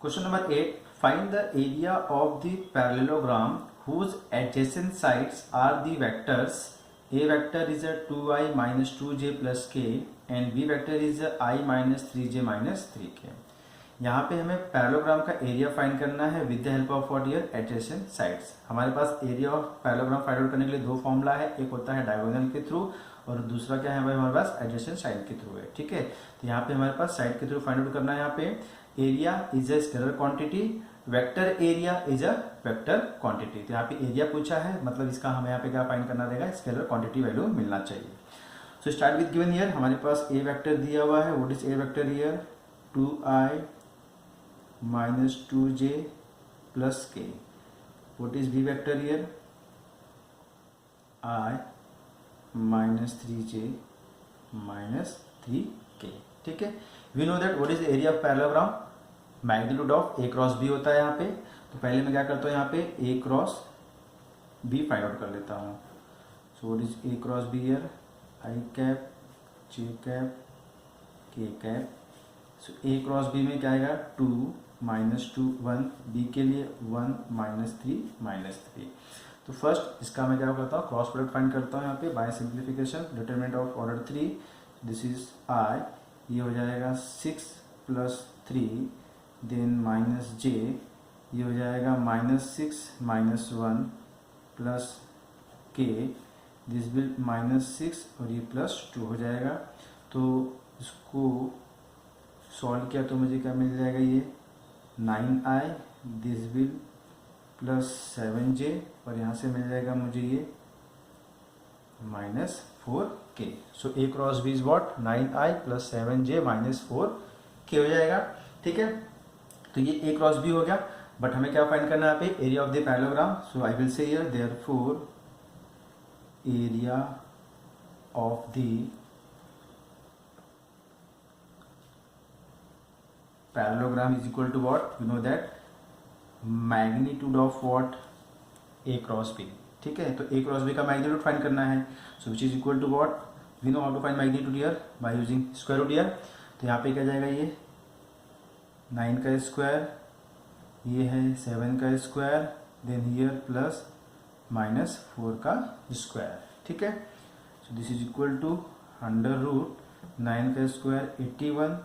Question number 8. Find the area of the parallelogram whose adjacent sides are the vectors. A vector is a 2i minus 2j plus k and b vector is a I minus 3j minus 3k. यहाँ पे हमें parallelogram का area find करना है with the help of what here adjacent sides. हमारे पास area of parallelogram find out करने के लिए दो फॉर्मूला है, एक होता है डायगोनल के थ्रू और दूसरा क्या है भाई हमारे पास एडजेसेंट साइड के थ्रू है। ठीक है, तो यहाँ पे हमारे पास साइड के थ्रू फाइंड आउट करना है। यहाँ पे area is a scalar quantity, vector area is a vector quantity. तो यहाँ पे एरिया पूछा है, मतलब इसका हमें यहाँ पे क्या फाइंड करना रहेगा, स्केलर क्वांटिटी वैल्यू मिलना चाहिए। सो स्टार्ट विद गिवन हियर, हमारे पास ए वेक्टर दिया हुआ है। What is A vector here? 2i minus 2j plus k. What is b vector here? I minus 3j minus 3k. ठीक है, we know that what is the area of parallelogram? Magnitude of a cross b होता है यहाँ पे। तो पहले मैं क्या करता हूँ, यहाँ पे a cross b find out कर लेता हूँ। So what is a cross b here? I cap j cap k cap. So a cross b में क्या आएगा? 2 माइनस 2 1, b के लिए 1 माइनस 3 माइनस 3। तो फर्स्ट इसका मैं क्या करता हूँ, क्रॉस प्रोडक्ट फाइंड करता हूँ यहाँ पे by simplification. Determinant of order 3, this is i, ये हो जाएगा 6 प्लस 3 देन माइनस j, ये हो जाएगा minus 6 minus 1 plus k, this will minus 6 और ये प्लस 2 हो जाएगा। तो इसको सॉल्व किया तो मुझे क्या मिल जाएगा, ये 9i, this will plus 7j और यहाँ से मिल जाएगा मुझे ये minus 4k। So a cross b is what? 9i plus 7j minus 4k हो जाएगा। ठीक है, तो ये a क्रॉस b हो गया। बट हमें क्या फाइंड करना है यहाँ पे? Area of the parallelogram. So I will say here therefore area of the parallelogram is equal to what? You know that magnitude of what? A cross B। ठीक है, तो A cross B का magnitude find करना है। So which is equal to what? We know how to find magnitude here by using square root here. तो यहाँ पे क्या जाएगा, ये 9 का स्क्वायर, ये है 7 का square, then here plus minus 4 का स्क्वायर। ठीक है, so this is equal to under root 9 का स्क्वायर 81,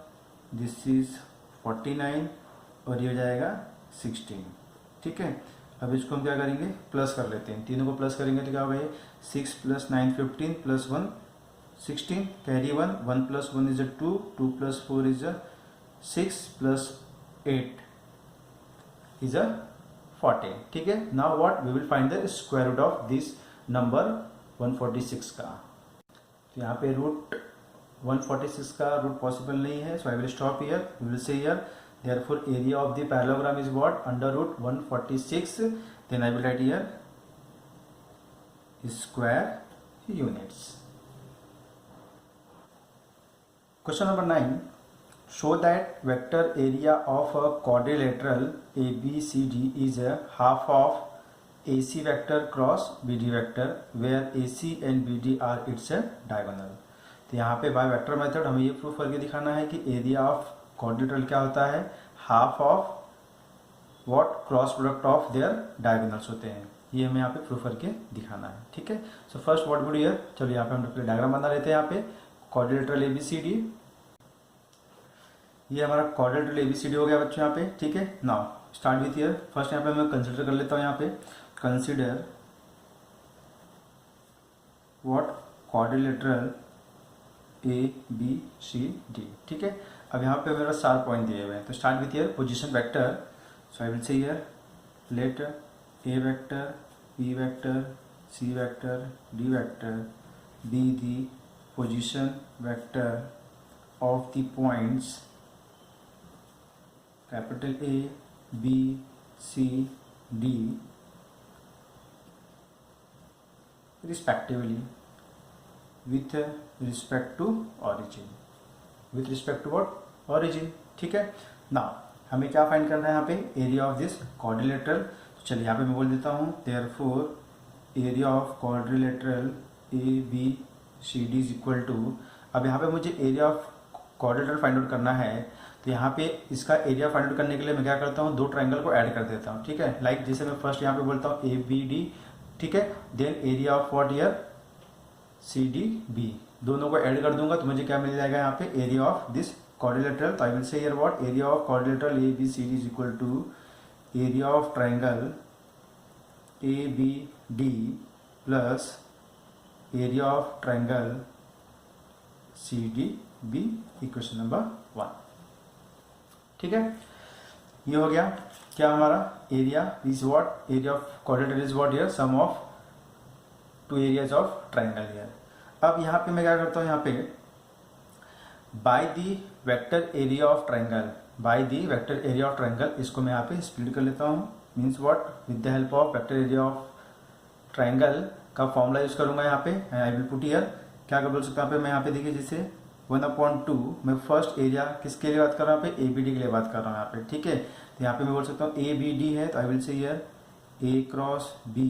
दिस इज 49 और ये हो जाएगा 16। ठीक है, अब इसको हम क्या करेंगे, प्लस कर लेते हैं। तीनों को प्लस करेंगे तो क्या होगा, ये 6 plus 9 15 plus 1 16, carry 1, 1 plus 1 is a 2, 2 plus 4 is a 6 plus 8 is a 14। ठीक है, now what? We will find the square root of this number 146 का। तो यहाँ पे रूट 146 का रूट पॉसिबल नहीं है, so I will stop here. We will say here therefore area of the parallelogram is what? Under root 146, then I will write here square units. Question number 9, show that vector area of a quadrilateral ABCD is a half of AC vector cross BD vector where AC and BD are its diagonal. तो यहाँ पे by vector method हमें ये proof करके दिखाना है कि area of quadrilateral क्या होता है, half of what? Cross product of their diagonals होते हैं। ये हमें यहाँ पे प्रूफ करके दिखाना है। ठीक है, so first what would hear, चलो यहाँ पे हम डायग्राम बना लेते हैं। यहाँ पे क्वाड्रिलेटरल ABCD, ये हमारा क्वाड्रिलेटरल ABCD हो गया बच्चों यहाँ पे। ठीक है, now start with here. First यहाँ पे मैं कंसिडर कर लेता हूँ, यहाँ पे कंसिडर व्हाट? Quadrilateral ABCD। ठीक है, अब यहाँ पे मेरा 4 पॉइंट दिए हुए हैं। तो start with here position vector. So I will say here let A vector, B vector, C vector, D vector be the position vector of the points capital A, B, C, D respectively with respect to origin। with respect to what? origin। ठीक है, now हमें क्या find करना है यहाँ पे? Area of this quadrilateral. तो चलिए यहाँ पे मैं बोल देता हूँ therefore area of quadrilateral ABCD is equal to, अब यहाँ पे मुझे area of quadrilateral find out करना है। तो यहाँ पे इसका एरिया फाइंड आउट करने के लिए मैं क्या करता हूँ, दो ट्राइंगल को ऐड कर देता हूँ, ठीक है। लाइक जैसे मैं फर्स्ट यहाँ पे बोलता हूँ ABD, ठीक है, then area of what here CDB, दोनों को ऐड कर दूंगा तो मुझे क्या मिल जाएगा यहाँ पे, एरिया ऑफ दिस quadrilateral। तो I will say here what, area of quadrilateral ABCD is equal to area of triangle ABD plus area of triangle CDB, equation number 1, ठीक है। ये हो गया क्या हमारा area is what, area of quadrilateral is what here, sum of two areas of triangle here. अब यहाँ पे मैं क्या करता हूँ, यहाँ पे by the vector area of triangle, by the vector area of triangle, इसको मैं यहाँ पे स्प्लिट कर लेता हूँ। Means what, with the help of vector area of triangle का फॉर्मूला यूज करूंगा यहाँ पे। आई विल पुट हियर, क्या कर बोल सकता हूँ यहाँ पे, मैं यहाँ पे देखिए जैसे 1/2 मैं फर्स्ट एरिया किसके लिए बात कर रहा हूँ यहाँ पे, ABD के लिए बात कर रहा हूँ यहाँ पे, ठीक है। तो यहाँ पे मैं बोल सकता हूँ ABD है, तो I will say here A cross B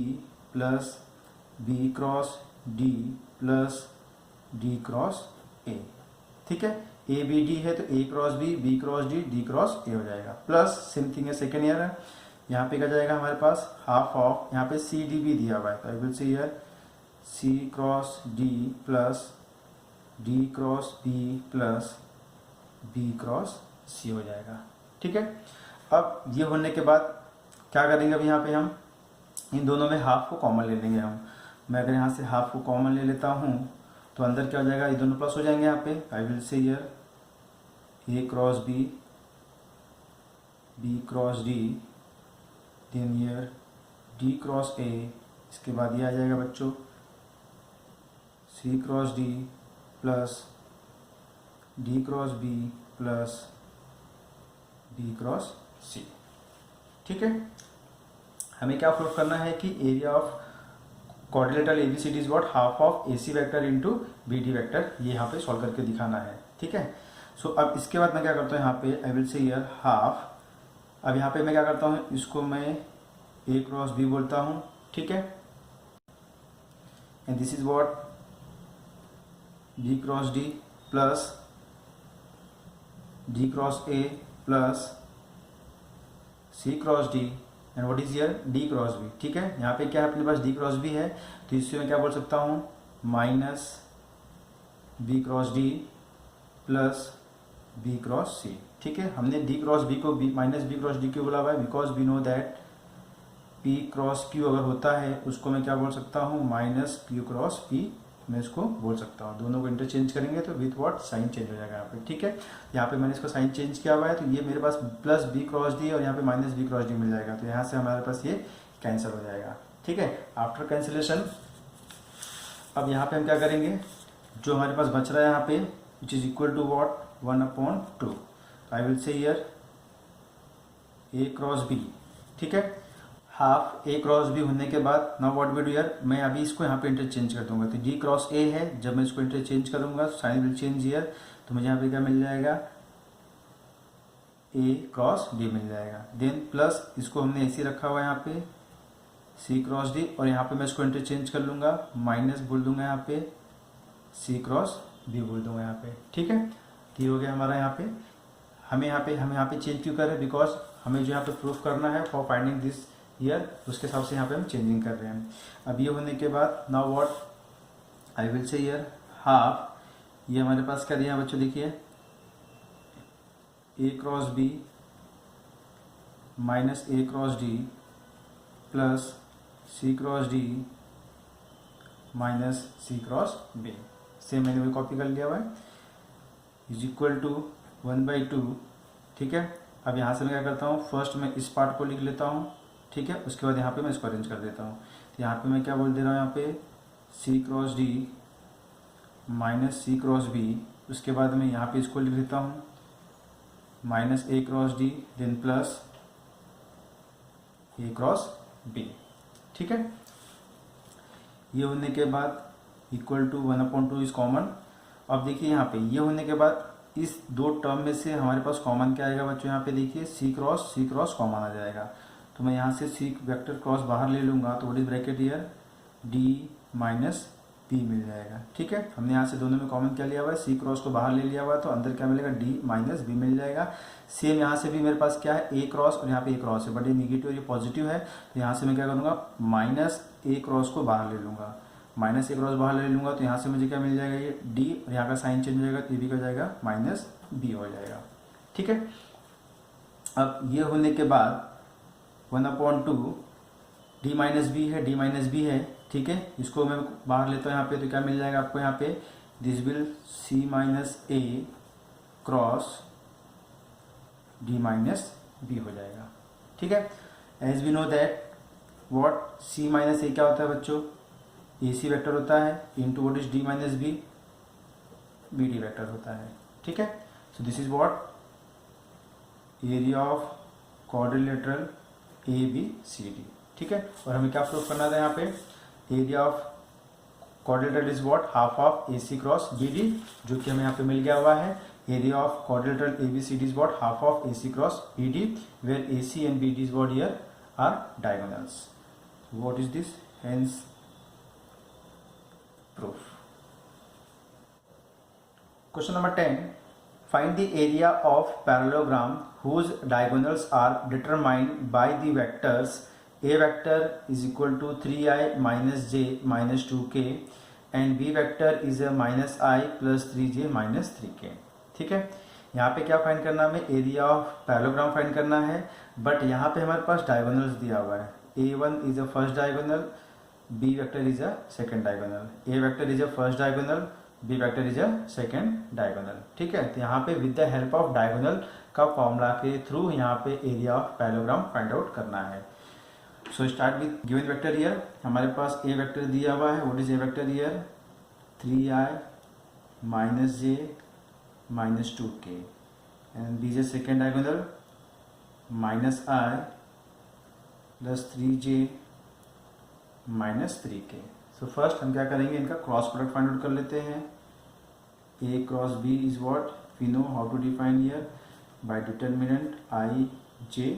plus B cross D plus D cross A, ठीक है। ABD है तो A cross B cross D cross A हो जाएगा, प्लस सेम थिंग है सेकेंड ईयर है, यहाँ पे क्या जाएगा हमारे पास हाफ ऑफ, यहाँ पे CDB दिया हुआ है, तो I will say here C cross D plus D cross B plus B cross C हो जाएगा, ठीक है। अब ये होने के बाद क्या करेंगे, अब यहाँ पे हम इन दोनों में हाफ को कॉमन ले लेंगे हम। मैं अगर यहाँ से हाफ को कॉमन ले लेता हूँ तो अंदर क्या हो जाएगा, ये दोनों प्लस हो जाएंगे यहाँ पे। I will say here A cross B cross D, then here D cross A, इसके बाद ये आ जाएगा बच्चों C cross D plus D cross B plus B cross C, ठीक है। हमें क्या प्रूफ करना है कि area of quadrilateral ABCD is what, half of AC vector into BD vector, ये यहाँ पे सॉल्व करके दिखाना है, ठीक है। सो अब इसके बाद मैं क्या करता हूँ यहाँ पे, I will say here half, अब यहाँ पे मैं क्या करता हूँ, इसको मैं A क्रॉस B बोलता हूँ, ठीक है, and this is what B cross D plus D cross A plus C cross D and what is here D cross B, ठीक है। यहाँ पे क्या है अपने पास D क्रॉस B है, तो इससे मैं क्या बोल सकता हूँ, minus B cross D plus B cross C, ठीक है। हमने D क्रॉस B को माइनस B क्रॉस D क्यों बोला हुआ है, because we know that P cross Q अगर होता है उसको मैं क्या बोल सकता हूँ, माइनस Q क्रॉस P मैं इसको बोल सकता हूँ। दोनों को इंटरचेंज करेंगे तो विथ व्हाट, साइन चेंज हो जाएगा यहाँ पे, ठीक है। यहाँ पे मैंने इसको साइन चेंज किया हुआ है, तो ये मेरे पास प्लस B क्रॉस D और यहाँ पे माइनस B क्रॉस D मिल जाएगा, तो यहाँ से हमारे पास ये कैंसिल हो जाएगा, ठीक है। आफ्टर कैंसिलेशन अब यहाँ पे हम क्या करेंगे, जो हमारे पास बच रहा है यहाँ पे which is equal to what, 1/2, I will say here A cross B, ठीक है। हाफ A क्रॉस B होने के बाद now what we do here, मैं अभी इसको यहाँ पे इंटरचेंज कर दूंगा, तो D क्रॉस A है, जब मैं इसको इंटरचेंज करूंगा साइन विल चेंज हियर, तो मुझे यहाँ पे क्या मिल जाएगा, A क्रॉस B मिल जाएगा। देन प्लस इसको हमने ऐसे रखा हुआ है यहाँ पे C क्रॉस D, और यहाँ पे मैं इसको इंटरचेंज कर लूँगा, माइनस बोल दूंगा यहाँ पे C क्रॉस B बोल दूंगा यहाँ पे, ठीक है। तो ये हो गया हमारा यहाँ पे। हम यहाँ पे चेंज क्यों कर रहे हैं, बिकॉज हमें जो यहाँ पे प्रूफ करना है फॉर फाइंडिंग दिस ईयर, उसके हिसाब से यहाँ पे हम चेंजिंग कर रहे हैं। अब ये होने के बाद now what, I will say here half, ये हमारे पास क्या दिया बच्चों, देखिए A cross B minus A cross D plus C cross D minus C cross B, same मैंने भी कॉपी कर लिया हुआ है, इज इक्वल टू 1/2, ठीक है। अब यहाँ से मैं क्या करता हूँ, फर्स्ट मैं इस पार्ट को लिख लेता हूँ, ठीक है, उसके बाद यहाँ पे मैं इसको अरेंज कर देता हूँ। तो यहाँ पे मैं क्या बोल दे रहा हूँ, यहाँ पे C cross D minus C cross B, उसके बाद मैं यहाँ पे इसको लिख देता हूँ minus A cross D then plus A cross B, ठीक है। ये होने के बाद इक्वल टू 1/2 इज कॉमन। अब देखिए यहाँ पे ये होने के बाद इस दो टर्म में से हमारे पास कॉमन क्या आएगा बच्चों, यहाँ पे देखिए C क्रॉस कॉमन आ जाएगा, तो मैं यहाँ से C वेक्टर क्रॉस बाहर ले लूँगा, तो what is bracket here D minus B मिल जाएगा। ठीक है, हमने यहाँ से दोनों में कॉमन क्या लिया हुआ है, सी क्रॉस को बाहर ले लिया हुआ है, तो अंदर क्या मिलेगा, डी माइनस बी मिल जाएगा। सेम यहाँ से भी मेरे पास क्या है, ए क्रॉस, और यहाँ पे ए क्रॉस है, बट ये निगेटिव और ये पॉजिटिव है, तो यहाँ से मैं क्या करूँगा, माइनस ए क्रॉस को बाहर ले लूँगा, माइनस ए क्रॉस बाहर ले लूँगा, तो यहाँ से मुझे क्या मिल जाएगा, ये डी, और यहाँ का साइन चेंज हो जाएगा, तो ये भी क्या जाएगा, माइनस बी हो जाएगा। ठीक है, अब ये होने के बाद 1/2 डी माइनस बी है, डी माइनस बी है। ठीक है, इसको मैं बाहर लेता हूँ यहाँ पे, तो क्या मिल जाएगा आपको यहाँ पे, this will C minus A cross D minus B हो जाएगा। ठीक है, as we know that what C minus A क्या होता है बच्चों, ए सी वेक्टर होता है, into what is D minus B, B D vector होता है। ठीक है, so this is what area of quadrilateral A B C D. ठीक है, और हमें क्या प्रूव करना था यहाँ पे, area of quadrilateral is what, half of A C cross B D, जो कि हमें यहाँ पे मिल गया हुआ है। Area of quadrilateral A B C D is what, half of A C cross B D, where A C and B D is what here are diagonals. What is this, hence proof. Question number 10. Find the area of parallelogram whose diagonals are determined by the vectors a vector is equal to 3i minus j minus 2k and b vector is a minus I plus 3j minus 3k. ठीक है, यहाँ पे क्या find करना है, हमें area of parallelogram find करना है, बट यहाँ पे हमारे पास डायगोनल्स दिया हुआ है, a1 is a first diagonal, B vector is a second diagonal, A vector is a first diagonal, B vector is a second diagonal. ठीक है, तो यहाँ पे with the help of diagonal का फॉर्मूला के थ्रू यहाँ पे area of parallelogram find out करना है। So start with given vector here, हमारे पास A वेक्टर दिया हुआ है, what is A vector here, 3i minus j minus 2k and B is a second diagonal, minus I plus 3j minus 3k। So first हम क्या करेंगे, इनका cross product find out कर लेते हैं। A cross B is what, we know how to define here by determinant I J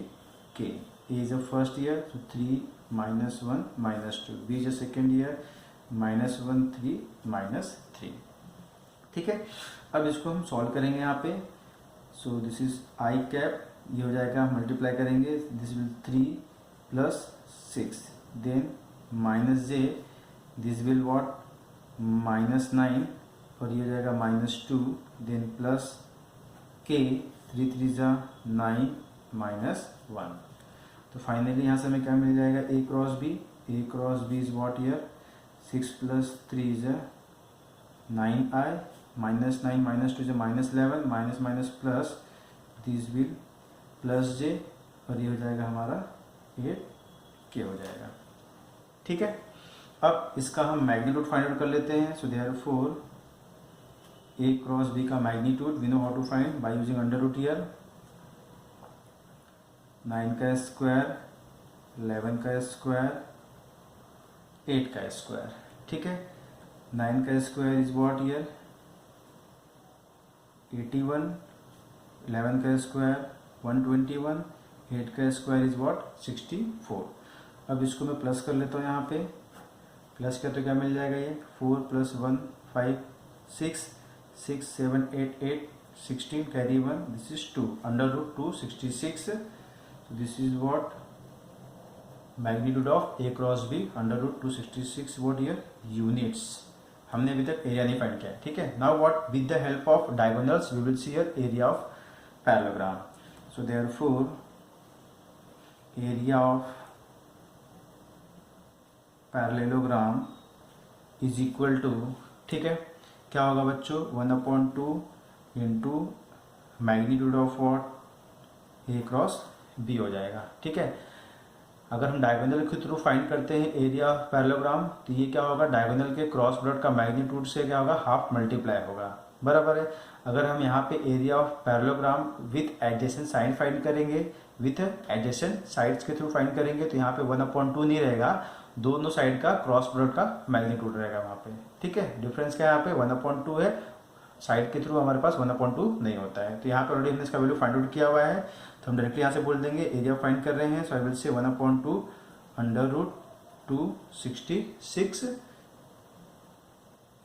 K. A is a first year, तो 3 minus 1 minus 2, B is a second year, minus 1 3 minus 3। ठीक है, अब इसको हम solve करेंगे यहाँ पे। So this is I cap, ये हो जाएगा, मल्टीप्लाई करेंगे, this will 3 plus 6, then minus J, this will what -9, और ये हो जाएगा -2, देन प्लस के, 3 3 जा 9 -1। तो फाइनली यहाँ से हमें क्या मिल जाएगा, A cross B, A cross B is what year 6 plus 3 is 9i, -9 -2 is -11, minus minus plus, this will plus J, और ये हो जाएगा हमारा 8k हो जाएगा। ठीक है, अब इसका हम मैग्नीट्यूड फाइंड आउट कर लेते हैं। So therefore A cross B का magnitude we know how to find by using under root here, 9 का स्क्वायर, 11 का स्क्वायर, 8 का स्क्वायर। ठीक है, 9 का स्क्वायर इज व्हाट हियर 81, 11 का स्क्वायर 121, 8 का स्क्वायर इज व्हाट 64। अब इसको मैं प्लस कर लेता हूँ, यहाँ पे प्लस किया तो क्या मिल जाएगा, ये 4 + 1 5 6 6 7 8 8 16 carry 1, this is 2 under root 2 66। This is what magnitude of A cross B under root 266 what here units. हमने अभी तक एरिया नहीं फाइंड किया है। ठीक है, now what with the help of diagonals we will see here area of parallelogram. So therefore area of parallelogram is equal to, ठीक है, क्या होगा बच्चों, 1/2 into magnitude of what A cross B हो जाएगा। ठीक है, अगर हम डायगोनल के थ्रू फाइंड करते हैं एरिया ऑफ पैरेललोग्राम, तो ये क्या होगा, डायगोनल के क्रॉस प्रोडक्ट का मैग्नीट्यूड से क्या होगा, हाफ मल्टीप्लाई होगा, बराबर है। अगर हम यहाँ पे area of parallelogram with adjacent side find करेंगे, विथ एडजेसेंट साइड्स के थ्रू फाइंड करेंगे, तो यहाँ पे 1/2 नहीं रहेगा, दोनों साइड का क्रॉस प्रोडक्ट का मैग्नीट्यूड रहेगा वहाँ पे। ठीक है, डिफरेंस क्या है, यहाँ पे 1/2 है, साइड के थ्रू हमारे पास 1/2 नहीं होता है। तो यहाँ पे ऑलरेडी हमने इसका वैल्यू फाइंड आउट किया हुआ है, तो हम डायरेक्टली यहाँ से बोल देंगे एरिया फाइंड कर रहे हैं। सो I will say 1/2 under root 266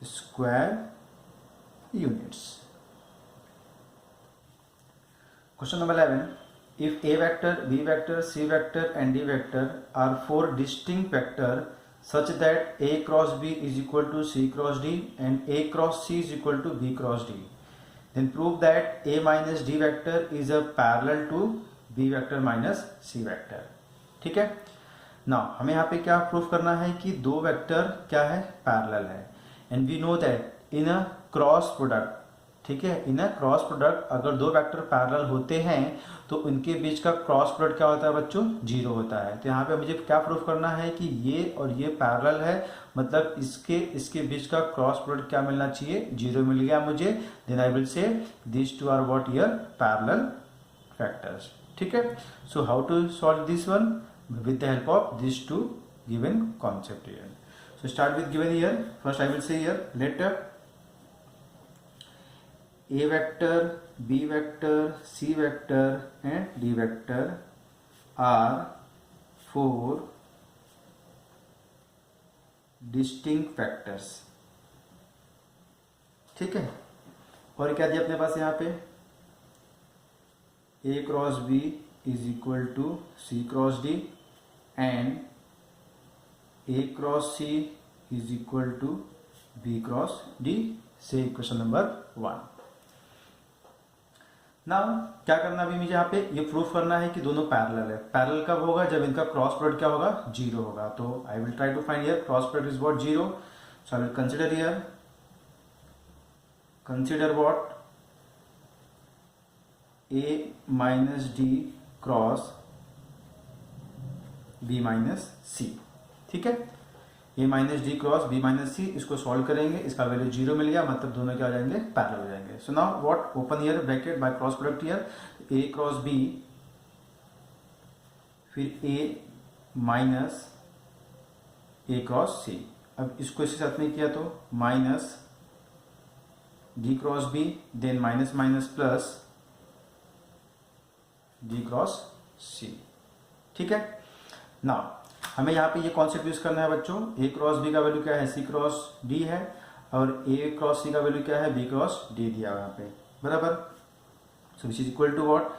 square units. Question number 11. If A vector, B vector, C vector and D vector are four distinct vectors such that A cross B is equal to C cross D and A cross C is equal to B cross D, then prove that A minus D vector is a parallel to B vector minus C vector. ठीक है. Now हमें यहाँ पे क्या proof करना है कि दो वेक्टर क्या है, पैरेलल है. And we know that in a cross product, ठीक है, इन अ क्रॉस प्रोडक्ट अगर दो वेक्टर पैरेलल होते हैं तो उनके बीच का क्रॉस प्रोडक्ट क्या होता है बच्चों, जीरो होता है. तो यहाँ पे मुझे क्या प्रूफ करना है कि ये और ये पैरेलल है, मतलब इसके बीच का क्रॉस प्रोडक्ट क्या मिलना चाहिए, जीरो मिल गया मुझे. Then I will say this two are what here parallel vectors. ठीक है. So how to solve this one with the help of these two given concept here. So start with given here. First I will say here, let A vector, B vector, C vector and D vector are four distinct vectors. ठीक है. और क्या दिया अपने पास यहाँ पे, A cross B is equal to C cross D and A cross C is equal to B cross D. से equation number 1. Now क्या करना अभी मुझे यहाँ पे ये प्रूफ करना है कि दोनों पैरेलल है. पैरेलल कब होगा, जब इनका क्रॉस प्रोडक्ट क्या होगा, जीरो होगा. तो I will try to find here cross product is what, zero. So I will consider here, consider what, A minus D cross B minus C. ठीक है. A minus D cross B minus C, इसको solve करेंगे, इसका value zero मिल गया, मतलब दोनों क्या हो जाएंगे, पैरेलल हो जाएंगे. So now what, open here bracket by cross product here, A cross B फिर A minus A cross C. अब इसको इसके साथ में किया तो minus D cross B, then minus minus plus D cross C. ठीक है. नाउ हमें यहाँ पे ये कॉन्सेप्ट यूज करना है बच्चों, A क्रॉस B का वैल्यू क्या है, C क्रॉस D है, और A क्रॉस C का वैल्यू क्या है, B क्रॉस D दिया हुआ यहाँ पे, बराबर. So which is equal to what,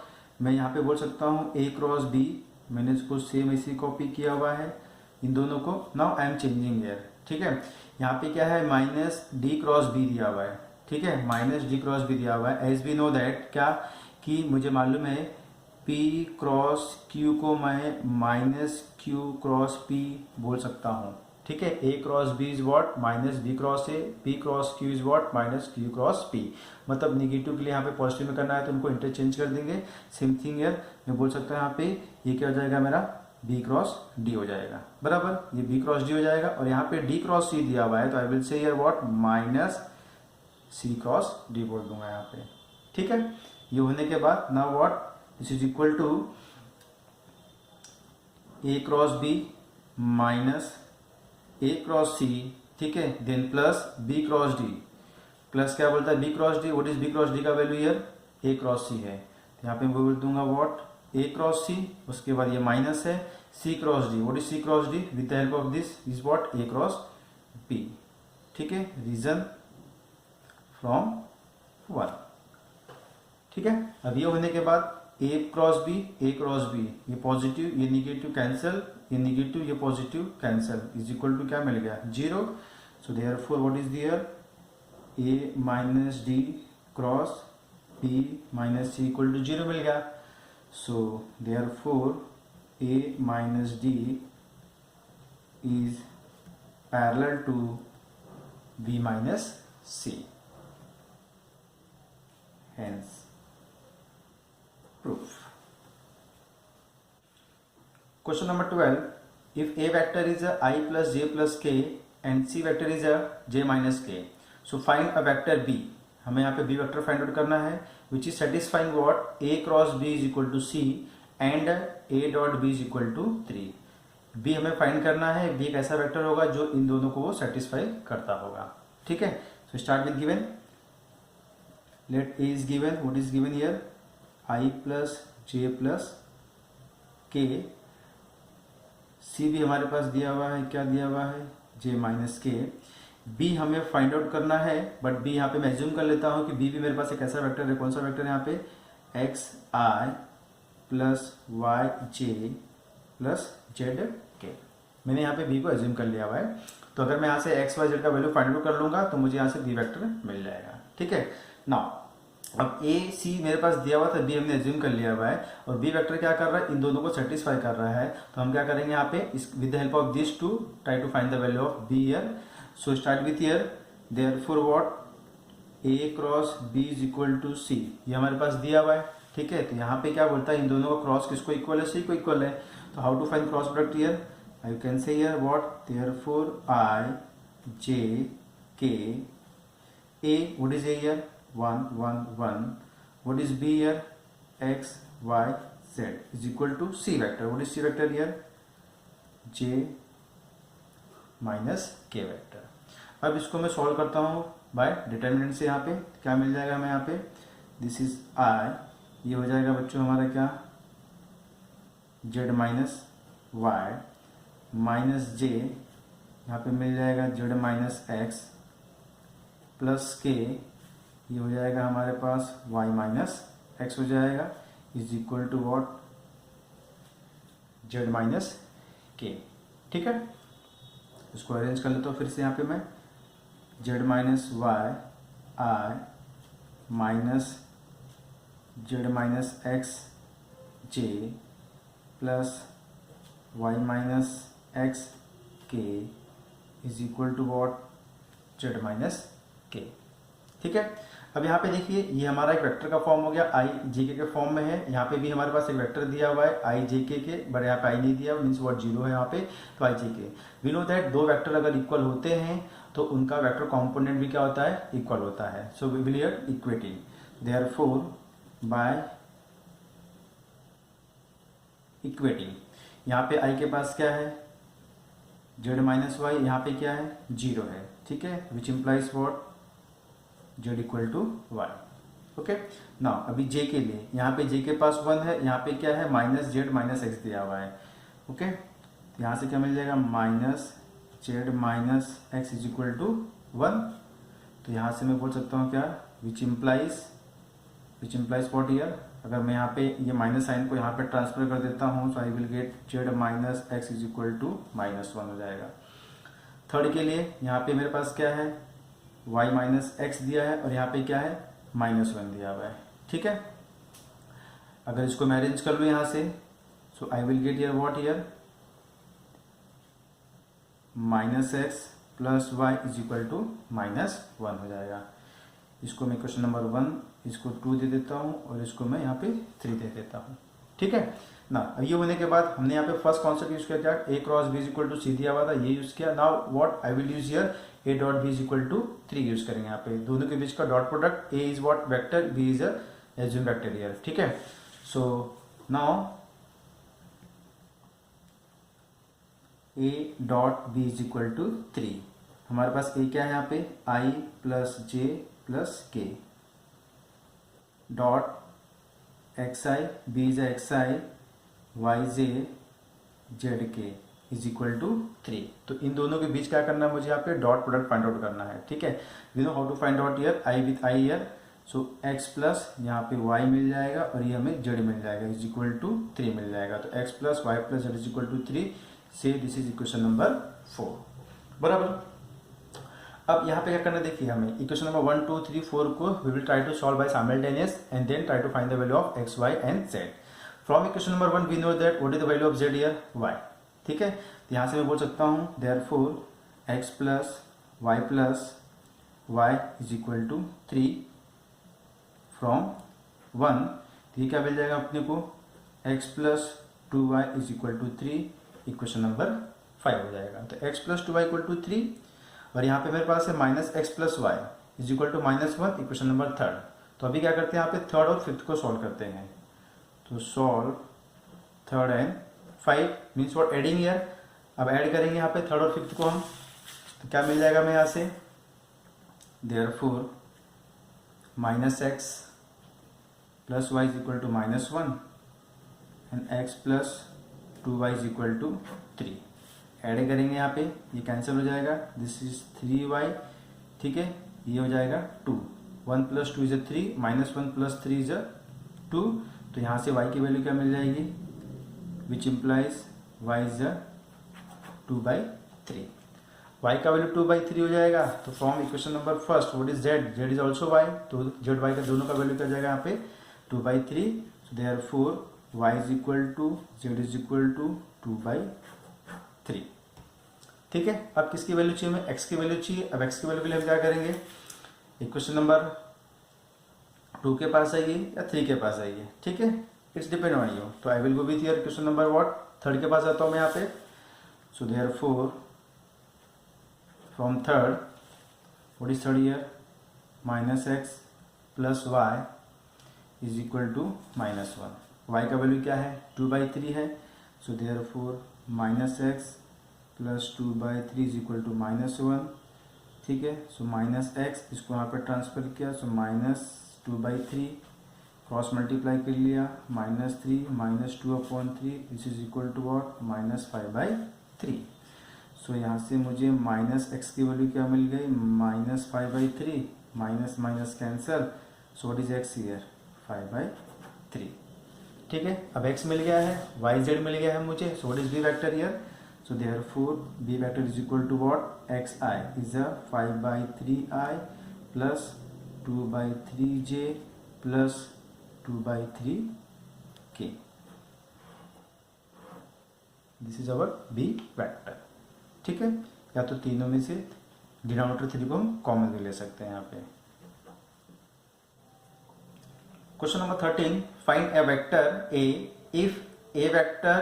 मैं यहाँ पे बोल सकता हूँ A क्रॉस B, मैंने इसको सेम ऐसे कॉपी किया हुआ है इन दोनों को. Now I am changing here. ठीक है. यहाँ पे क्या है, माइनस D क्रॉस B दिया हुआ है. ठीक है, माइनस D क्रॉस B दिया हुआ है. एज वी नो दैट क्या, कि मुझे मालूम है P क्रॉस Q को मैं माइनस Q क्रॉस P बोल सकता हूँ. ठीक है. A cross B is what, minus B cross A, P cross Q is what, minus Q cross P. मतलब निगेटिव के लिए यहाँ पे पॉजिटिव में करना है तो उनको इंटरचेंज कर देंगे. सेम थिंग यार मैं बोल सकता हूँ यहाँ पे ये क्या हो जाएगा, मेरा B क्रॉस D हो जाएगा, बराबर. ये B क्रॉस D हो जाएगा, और यहाँ पे D क्रॉस C दिया हुआ है तो आई विल से यार what, minus C cross D बोल दूंगा यहाँ पे. ठीक है. ये होने के बाद now what, this is equal to A cross B minus A cross C. ठीक है. Then plus B cross D, plus क्या बोलता है B cross D. What is B cross D का value here, A cross C है. यहाँ पे मैं बोल दूंगा व्हाट, A क्रॉस C, उसके बाद ये माइनस है C cross D. What is C cross D, with the help of this is what, A cross B. ठीक है. Reason from 1. ठीक है. अब ये होने के बाद A cross B, A cross B, ये पॉजिटिव ये निगेटिव कैंसिल, ये निगेटिव ये positive cancel, is equal to क्या मिल गया, zero. So therefore what is there, A minus D cross B minus C equal to zero मिल गया. So therefore A minus D is parallel to B minus C. Hence proof. Question number 12. If A vector is a I plus J plus K and C vector is a J minus K, so find a vector B. हमें यहाँ पे B vector find out करना है which is satisfying what, A cross B is equal to C and A dot B is equal to 3. B हमें find करना है. B एक ऐसा वेक्टर होगा जो इन दोनों को वो सेटिस्फाई करता होगा. ठीक है. So start with given. Let A is given. What is given here? I plus J plus K. C भी हमारे पास दिया हुआ है, क्या दिया हुआ है, J माइनस K. बी हमें फाइंड आउट करना है, बट बी यहाँ पे मैं एज्यूम कर लेता हूँ कि बी भी मेरे पास एक ऐसा वेक्टर है, कौन सा वेक्टर है यहाँ पे, एक्स आई प्लस वाई जे प्लस जेड के। मैंने यहाँ पे बी को एज्यूम कर लिया हुआ है, तो अगर मैं यहाँ से एक्स वाई जेड का वैल्यू फाइंड आउट कर लूंगा तो मुझे यहाँ से बी वेक्टर मिल जाएगा। ठीक है ना। अब ए सी मेरे पास दिया हुआ था, बी हमने एज्यूम कर लिया हुआ है, और बी वेक्टर क्या कर रहा है, इन दोनों को सेटिस्फाई कर रहा है। तो हम क्या करेंगे यहाँ पे, इस with the help of this to try to find the value of B here. So start with here, therefore what, A cross B is equal to C, ये हमारे पास दिया हुआ है। ठीक है, तो यहाँ पे क्या बोलता है, इन दोनों का क्रॉस किसको इक्वल है, सी को इक्वल है। तो how to find cross product here, I can say here what, therefore I J K A, what is A here, 1 1 1, what is b here, x y z is equal to c vector. What is c vector here, j minus k vector. अब इसको मैं solve करता हूँ bye determinant से। यहाँ पे क्या मिल जाएगा हमें, यहाँ पे दिस इज i, ये हो जाएगा बच्चों हमारा क्या, z minus Y minus j, यहाँ पे मिल जाएगा z minus X plus k, ये हो जाएगा हमारे पास y माइनस एक्स हो जाएगा, is equal to what, z minus K. ठीक है, इसको अरेंज कर लेता हूँ फिर से। यहाँ पे मैं z minus Y I minus z minus X J plus y minus X K is equal to what, z minus K. ठीक है, अब यहाँ पे देखिए ये हमारा एक वेक्टर का फॉर्म हो गया, आई जे के फॉर्म में है। यहाँ पे भी हमारे पास एक वेक्टर दिया हुआ है आई जे के, बट यहाँ पे आई नहीं दिया, मीन्स व्हाट जीरो है यहाँ पे, तो आई जे के। वी नो दैट दो वेक्टर अगर इक्वल होते हैं तो उनका वेक्टर कॉम्पोनेंट भी क्या होता है, इक्वल होता है। So we will here equating, therefore by equating, यहाँ पे आई के पास क्या है, जेड माइनस वाई, यहाँ पे क्या है, जीरो है। ठीक है, which implies what, z equal to Y. Okay, now अभी j के लिए, यहाँ पे j के पास 1 है, यहाँ पे क्या है, माइनस जेड माइनस एक्स दिया हुआ है। ओके, यहाँ से क्या मिल जाएगा, minus Z minus X is equal to 1। तो यहाँ से मैं बोल सकता हूँ क्या, विच इम्प्लाइज वॉट हियर, अगर मैं यहाँ पे ये माइनस साइन को यहाँ पे ट्रांसफर कर देता हूँ, so I will get Z minus X is equal to minus 1 हो जाएगा। थर्ड के लिए यहाँ पे मेरे पास क्या है, y माइनस एक्स दिया है, और यहाँ पे क्या है, माइनस 1 दिया हुआ है। ठीक है, अगर इसको मैं अरेंज कर लूँ यहाँ से, so I will get here what here, minus X plus Y is equal to minus 1 हो जाएगा। इसको मैं क्वेश्चन नंबर 1 इसको 2 दे देता हूँ, और इसको मैं यहाँ पे 3 दे देता हूँ। ठीक है ना, ये होने के बाद हमने यहाँ पे फर्स्ट कॉन्सेप्ट यूज किया, क्या, A cross B is equal to C दिया हुआ था, ये यूज किया। Now what I will use here, A dot B is equal to 3 use करेंगे। यहाँ पे दोनों के बीच का dot product, A is what vector, B is assume vector here. ठीक है, so now A dot B is equal to 3, हमारे पास ए क्या है यहाँ पे, I plus J plus K dot X I, B is X I Y J Z K is equal to 3। तो इन दोनों के बीच क्या करना है, मुझे यहाँ पे डॉट प्रोडक्ट फाइंड आउट करना है। ठीक है, we know how to find out here, I with I here, so x plus यहाँ पे y मिल जाएगा, और ये हमें z मिल जाएगा, इज इक्वल टू 3 मिल जाएगा। तो x plus Y plus Z is equal to 3, say this is equation number 4। बराबर। अब यहाँ पे क्या करना, देखिए हमें इक्वेशन नंबर 1 2 3 4 को we will try to solve by simultaneous and then try to find the value of x y and z। From equation number 1 we know that what is the value of z here, y। ठीक है, तो यहाँ से मैं बोल सकता हूँ therefore x plus Y is equal to 3 from 1, तो ये क्या मिल जाएगा अपने को, x plus 2y is equal to 3, equation number 5 हो जाएगा। तो x plus 2y equal to 3, और यहाँ पे मेरे पास है minus X plus Y is equal to minus 1, equation number 3। तो अभी क्या करते हैं, यहाँ पे थर्ड और फिफ्थ को सॉल्व करते हैं। तो solve third and 5 means what, adding year. अब ऐड करेंगे यहाँ पे थर्ड और फिफ्थ को हम, तो क्या मिल जाएगा हमें यहाँ से, therefore minus X plus Y is equal to minus 1 and X plus 2y is equal to 3। Add करेंगे यहाँ पे, ये कैंसिल हो जाएगा, दिस इज 3y, ठीक है, ये हो जाएगा 2, 1 + 2 = 3, -1 + 3 = 2, तो यहाँ से y की वैल्यू क्या मिल जाएगी, which implies y is 2/3, y का वैल्यू 2/3 हो जाएगा। तो from equation number first what is z, z is also y, तो z y का दोनों का वैल्यू क्या जाएगा यहाँ पे 2/3, so therefore y is equal to z is equal to 2/3, ठीक है। अब किसकी वैल्यू चाहिए हमें, x की वैल्यू चाहिए। अब x की वैल्यू के लिए हम क्या करेंगे, इक्वेशन नंबर 2 के पास आइए या 3 के पास आइए, ठीक है, इट्स डिपेंड ऑन यू। तो I will go with your equation number what, 3 के पास आता हूँ मैं यहाँ पे। So therefore from 3rd what is 3rd year, -x + y is equal to -1, y का वैल्यू क्या है 2/3 है, so therefore -x + 2/3 is equal to -1, ठीक है। सो -x इसको यहाँ पे ट्रांसफर किया, सो -2/3 क्रॉस मल्टीप्लाई कर लिया, -3 -2/3 this is equal to what -5/3। So यहाँ से मुझे -x की वैल्यू क्या मिल गई, -5/3, minus cancel, so what is x here 5/3, ठीक है। अब x मिल गया है, y z मिल गया है मुझे, so what is b vector here, so therefore b vector is equal to what, xi is a 5/3i plus 2/3j plus 2/3k, this is our b vector, ठीक है। या तो तीनों में से डिनोमिनेटर 3 को हम कॉमन भी ले सकते हैं यहाँ पे। Question number 13, find a vector a if a vector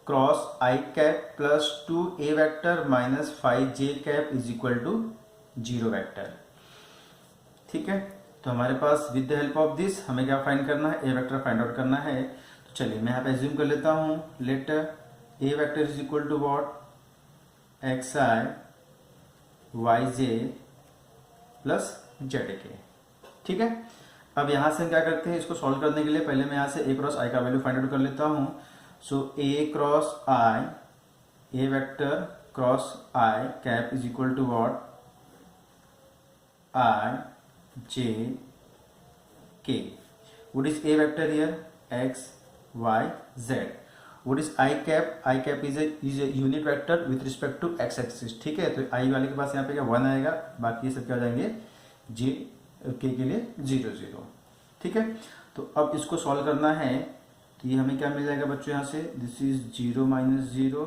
cross i cap plus 2a vector minus 5j cap is equal to 0 vector, ठीक है। तो हमारे पास with the help of this हमें क्या फाइंड करना है, a वेक्टर फाइंड आउट करना है। तो चलिए मैं यहाँ पे एज्यूम कर लेता हूँ, let a vector is equal to what, xi yj plus zk, ठीक है। अब यहाँ से हम क्या करते हैं, इसको सॉल्व करने के लिए पहले मैं यहाँ से a क्रॉस i का वैल्यू फाइंड आउट कर लेता हूँ। So a cross i, a vector cross i cap is equal to what, i j k, what is a vector here, x y z, what is i cap, i cap is a unit vector with respect to x axis, ठीक है। तो i वाले के पास यहाँ पे क्या 1 आएगा, बाकी ये सब क्या हो जाएंगे j k के लिए 0 0, ठीक है। तो अब इसको सॉल्व करना है, तो ये हमें क्या मिल जाएगा बच्चों, यहाँ से दिस इज 0 - 0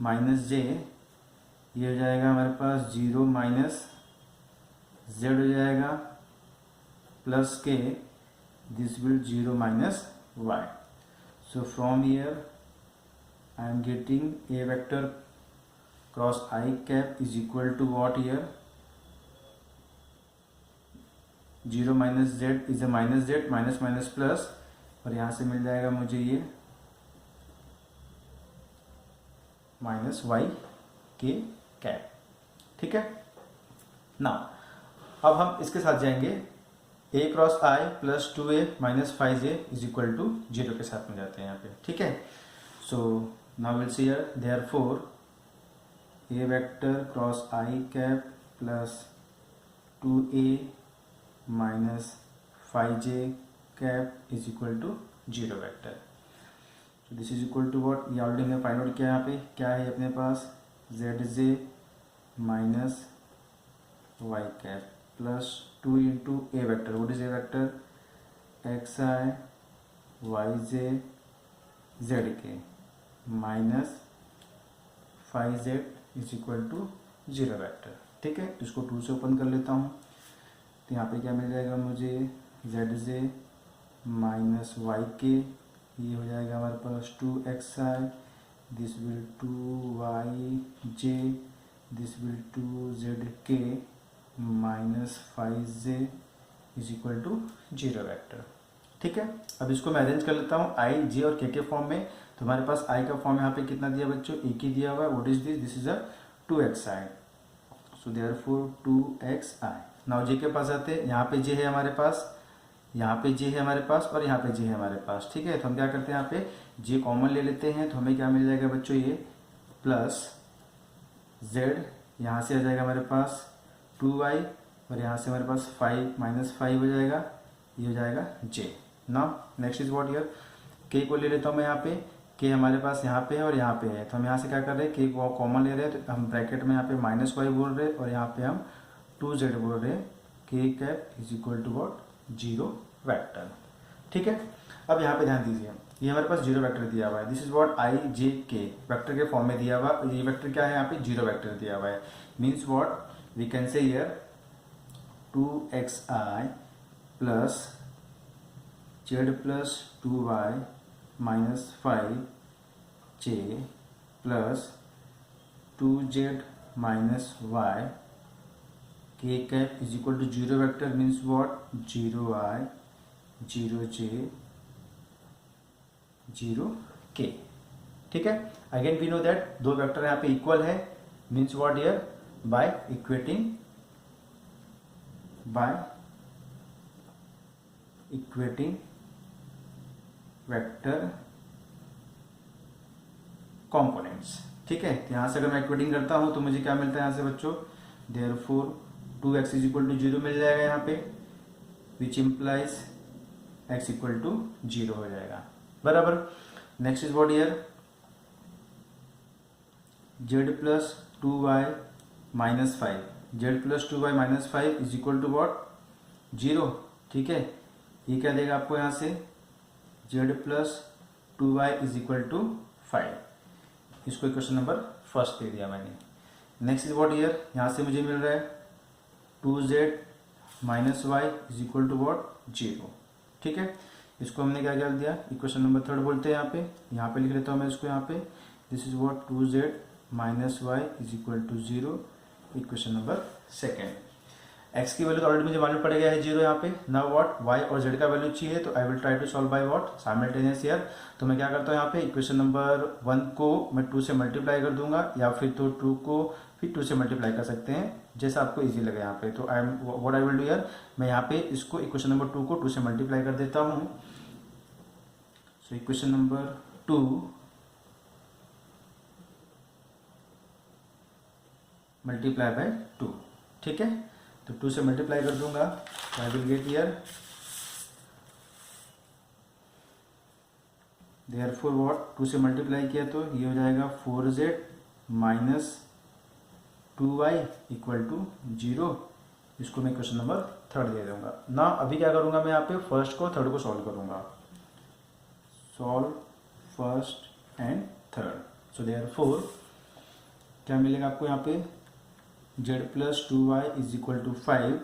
माइनस j, ये हो जाएगा हमारे पास 0 - z हो जाएगा plus k, this will 0 - y। So from here I am getting a vector cross i cap is equal to what here, 0 - z is a -z, minus plus, और यहाँ से मिल जाएगा मुझे ये -y के कैप, ठीक है ना। अब हम इसके साथ जाएंगे, a cross i plus 2a minus 5j is equal to 0 के साथ में जाते हैं यहाँ पे, ठीक है। So now will see here, therefore a vector cross i cap plus 2a minus 5j cap is equal to 0 vector. तो this is equal to what, ये ऑलरेडी हमने फाइंड आउट किया, यहाँ पे क्या है अपने पास, zj minus y cap plus 2 into a vector, what is a vector, xi yj zk minus 5z is equal to 0 vector, ठीक है। इसको 2 से ओपन कर लेता हूँ, तो यहाँ पे क्या मिल जाएगा मुझे, zj माइनस yk, ये हो जाएगा हमारे पास 2xi, this will 2yj, this will 2zk minus 5j is equal to 0 vector, ठीक है। अब इसको मैं अरेंज कर लेता हूँ i j और k के फॉर्म में। तो हमारे पास i का फॉर्म यहाँ पे कितना दिया बच्चों, एक ही दिया हुआ है, what is this, this is a 2xi, so therefore 2xi। Now j के पास आते हैं, यहाँ पे j है हमारे पास, यहाँ पे j है हमारे पास, और यहाँ पे j है हमारे पास, ठीक है। तो हम क्या करते हैं, यहाँ पे j कॉमन ले लेते हैं, तो हमें क्या मिल जाएगा बच्चों, ये प्लस z, यहाँ से आ जाएगा हमारे पास 2y और यहाँ से हमारे पास 5 माइनस 5 हो जाएगा, ये हो जाएगा j। Now next is what here, k को ले लेता हूँ मैं यहाँ पे, k हमारे पास यहाँ पे है और यहाँ पे है, तो हम यहाँ से क्या कर रहे हैं, k को कॉमन ले रहे हैं, तो हम ब्रैकेट में यहाँ पे माइनस वाई बोल रहे हैं और यहाँ पे हम 2z बोल रहे हैं, k cap is equal to what, 0 vector. ठीक है, अब यहाँ पे ध्यान दीजिए, ये हमारे पास 0 वेक्टर दिया हुआ है, this is what i j k vector के फॉर्म में दिया हुआ, ये वेक्टर क्या है, यहाँ पे 0 वेक्टर दिया हुआ है, means what we can say here 2xi plus z plus 2y minus 5j plus 2z minus y k cap is equal to 0 vector, means what 0i 0j 0k। ठीक है, अगेन वी नो दैट दो vector यहाँ पे equal है, means what here by equating vector components. ठीक है, यहाँ से अगर मैं इक्वेटिंग करता हूँ तो मुझे क्या मिलता है यहाँ से बच्चों, therefore 2x is equal to 0 मिल जाएगा यहाँ पे, which implies x equal to 0 हो जाएगा, बराबर। Next is what here z plus 2y minus 5, z plus 2y minus 5 is equal to what 0। ठीक है, ये क्या देगा आपको यहाँ से, z plus 2y is equal to 5, इसको इक्वेशन नंबर फर्स्ट दे दिया मैंने। नेक्स्ट इज व्हाट हियर, यहाँ से मुझे मिल रहा है 2z minus y is equal to what 0। ठीक है, इसको हमने क्या क्या दिया, इक्वेशन नंबर थर्ड बोलते हैं, यहाँ पे लिख लेता हूँ मैं इसको, यहाँ पे this is what 2z minus y is equal to 0, equation number second. x की वैल्यू तो ऑलरेडी मुझे मालूम पड़ गया है 0 यहाँ पे, नाउ व्हाट y और z का वैल्यू चाहिए, तो I will try to solve by what simultaneous here. तो मैं क्या करता हूँ यहाँ पे, इक्वेशन नंबर 1 को मैं 2 से मल्टीप्लाई कर दूंगा, या फिर तो 2 को फिर 2 से मल्टीप्लाई कर सकते हैं, जैसा आपको इजी लगे यहाँ पे। तो what I will do here, मैं यहाँ पे इसको इक्वेशन नंबर 2 को 2 से मल्टीप्लाई कर देता हूँ। So equation number 2 multiply by 2। ठीक है, तो 2 से मल्टीप्लाई कर दूंगा, आई will get here therefore what 2 से मल्टीप्लाई किया तो ये हो जाएगा 4z minus 2y equal to 0, इसको मैं क्वेश्चन नंबर थर्ड दे दूंगा ना। अभी क्या करूंगा मैं यहाँ पे फर्स्ट को थर्ड को सॉल्व करूंगा, solve first and third. So therefore क्या मिलेगा आपको यहाँ पे, z plus 2y is equal to 5,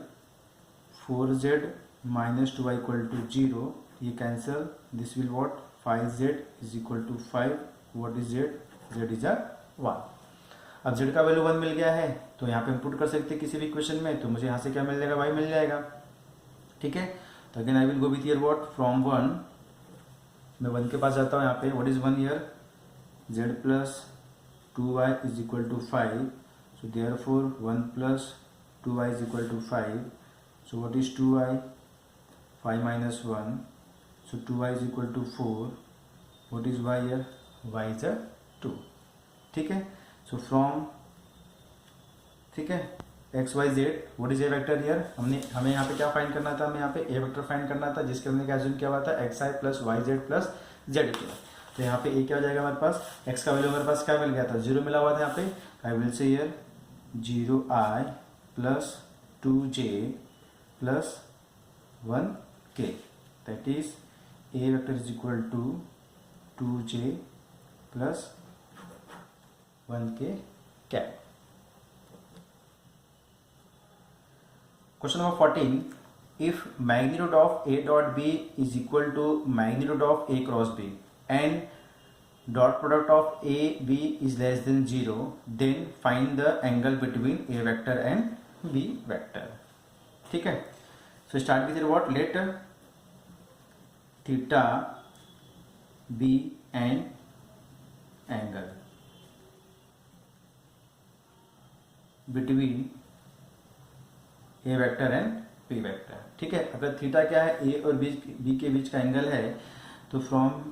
4z minus 2y equal to 0, ये cancel, this will what 5z is equal to 5, what is z, z is 1। अब z का value 1 मिल गया है, तो यहाँ पे पुट कर सकते हैं किसी भी इक्वेशन में, तो मुझे यहाँ से क्या मिल जाएगा, y मिल जाएगा। ठीक है, तो again I will go with here what from 1, मैं 1 के पास जाता हूँ यहाँ पे, what is 1 here, z plus 2y is equal to 5, so therefore 1 plus 2y is equal to 5, so what is 2y, 5 minus 1, so 2y is equal to 4, what is y here, y is a 2। ठीक है, so from, ठीक है, x y z, what is a vector here, हमें यहाँ पे क्या find करना था, हमें यहाँ पे a वेक्टर फाइंड करना था, जिसके हमने क्या अज्यूम किया हुआ था, xi plus y z plus z किया। तो यहाँ पे a क्या हो जाएगा हमारे पास, x का वैल्यू हमारे पास क्या मिल गया था, 0 मिला हुआ था यहाँ पे, I will say here 0i plus 2j plus 1k, that is a vector is equal to 2j plus 1k cap. Question number 14, if magnitude of a dot b is equal to magnitude of a cross b and dot product of a b is less than 0, then find the angle between a vector and b vector। ठीक है, so start with what, let theta be an angle between a vector and b vector। ठीक है, अगर theta क्या है, a और b के बीच का एंगल है, तो from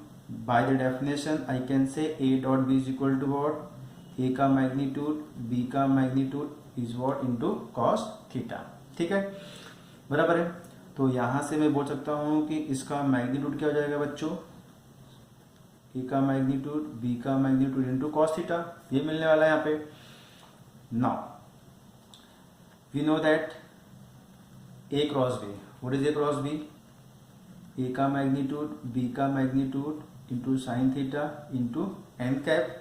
by the definition I can say a dot b is equal to what, ए का मैग्नीट्यूड बी का magnitude is what into cos theta. ठीक है, बराबर है। तो यहाँ से मैं बोल सकता हूँ कि इसका मैग्नीट्यूड क्या हो जाएगा बच्चों, ए का मैग्नीट्यूड बी का मैग्नीट्यूड इनटू कॉस थीटा, ये मिलने वाला है यहाँ पे। Now we know that A cross B, what is A cross B, A का मैग्नीट्यूड बी का magnitude into sine theta into N cap.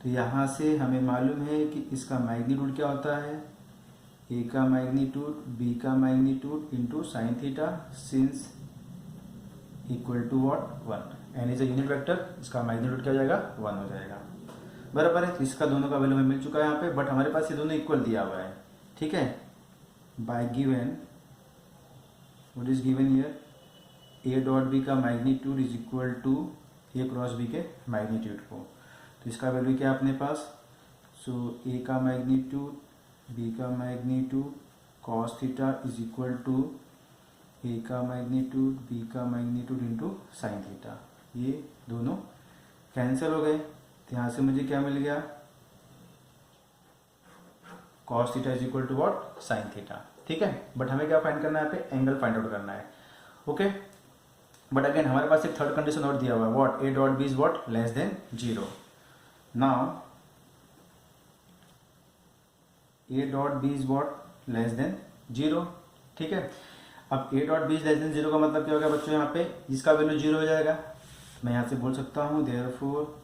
तो यहाँ से हमें मालूम है कि इसका मैग्नीट्यूड क्या होता है, ए का मैग्नीट्यूड बी का magnitude into sine theta since equal to what 1, n is a unit vector, इसका मैग्नीट्यूड क्या हो जाएगा 1 हो जाएगा, बराबर है। तो इसका दोनों का वैल्यू हमें मिल चुका है यहाँ पे, बट हमारे पास ये दोनों इक्वल दिया हुआ है। ठीक है, by given what is given here, A dot B का magnitude is equal to A cross B के मैग्नीट्यूड को। तो इसका वैल्यू क्या है अपने पास, सो ए का मैग्नीट्यूड बी का magnitude cos theta is equal to A का मैग्नीट्यूड बी का मैग्नीट्यूड इंटू साइन थीटा। ये दोनों कैंसिल हो गए, तो यहाँ से मुझे क्या मिल गया, cos theta is equal to what sine theta. ठीक है, बट हमें क्या फाइंड करना है, यहाँ पे एंगल फाइंड आउट करना है। ओके, बट अगेन हमारे पास एक थर्ड कंडीशन और दिया हुआ है, what a dot B is what less than 0। Now A dot B is what less than 0। ठीक है, अब a dot B is less than 0 का मतलब क्या होगा बच्चों, यहाँ पे इसका वैल्यू 0 हो जाएगा। मैं यहाँ से बोल सकता हूँ देयरफॉर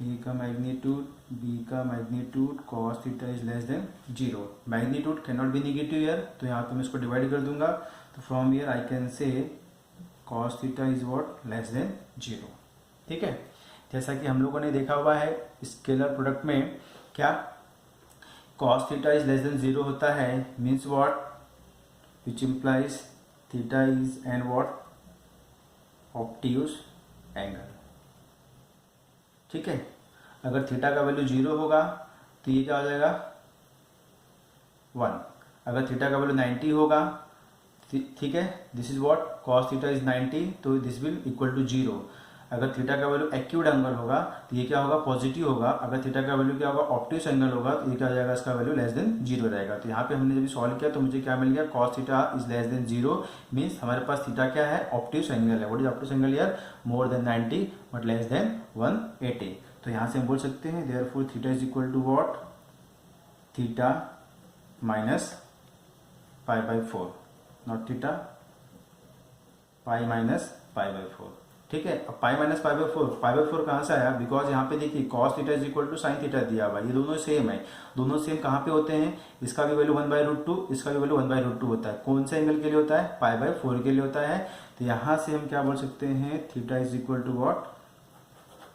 ए का मैग्नीट्यूड बी का magnitude cos theta is less than 0। Magnitude can not be negative year, तो यहाँ पे मैं इसको डिवाइड कर दूंगा। तो फ्रॉम ईयर आई कैन से cos theta is what less than 0। ठीक है, जैसा कि हम लोगों ने देखा हुआ है स्केलर प्रोडक्ट में क्या cos theta is less than 0 होता है, means what, which implies theta is and what obtuse angle. ठीक है, अगर थीटा का वैल्यू 0 होगा तो ये क्या हो जाएगा 1, अगर थीटा का वैल्यू 90 होगा, ठीक है, this is what cos theta is 90, तो दिस विल इक्वल टू 0। अगर थीटा का वैल्यू एक्यूट एंगल होगा तो ये क्या होगा पॉजिटिव होगा, अगर थीटा का वैल्यू क्या होगा ऑब्ट्यूज एंगल होगा तो ये क्या हो जाएगा, इसका वैल्यू लेस देन 0 रहेगा। तो यहाँ पे हमने जब सॉल्व किया तो मुझे क्या मिल गया, cos theta is less than 0, means हमारे पास थीटा क्या है ऑब्ट्यूज एंगल है। What is obtuse angle here, more than 90 but less than 180। तो यहाँ से हम बोल सकते हैं therefore theta is equal to what, theta minus pi by 4, not theta, pi minus pi by 4। ठीक है, अब पाई माइनस पाई बाई 4 कहाँ से आया, बिकॉज यहाँ पे देखिए cos theta is equal to sine theta दिया हुआ है, ये दोनों सेम है। दोनों सेम कहाँ पे होते हैं, इसका भी वैल्यू 1/√2, इसका भी वैल्यू 1/√2 होता है। कौन से एंगल के लिए होता है, पाई बाई 4 के लिए होता है। तो यहाँ से हम क्या बोल सकते हैं, theta is equal to what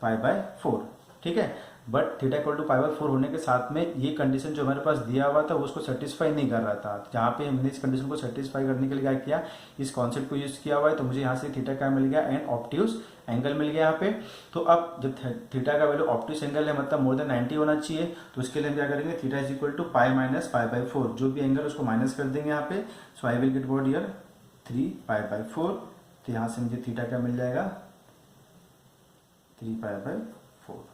pi by 4। ठीक है, but theta equal to pi by 4 होने के साथ में ये कंडीशन जो हमारे पास दिया हुआ था वो उसको सेटिस्फाई नहीं कर रहा था। जहाँ पे हमने इस कंडीशन को सेटिस्फाई करने के लिए क्या किया, इस कॉन्सेप्ट को यूज किया हुआ है। तो मुझे यहाँ से थीटा क्या मिल गया, एंड ऑब्ट्यूज एंगल मिल गया यहाँ पे। तो अब जब थीटा का वैल्यू ऑब्ट्यूज एंगल है मतलब मोर देन 90 होना चाहिए, तो उसके लिए हम क्या करेंगे, theta is equal to pi minus pi by 4, जो भी एंगल उसको माइनस कर देंगे यहाँ पे। So I will get what here 3 pi by 4। तो यहाँ से मुझे थीटा क्या मिल जाएगा, 3 पाई बाई 4।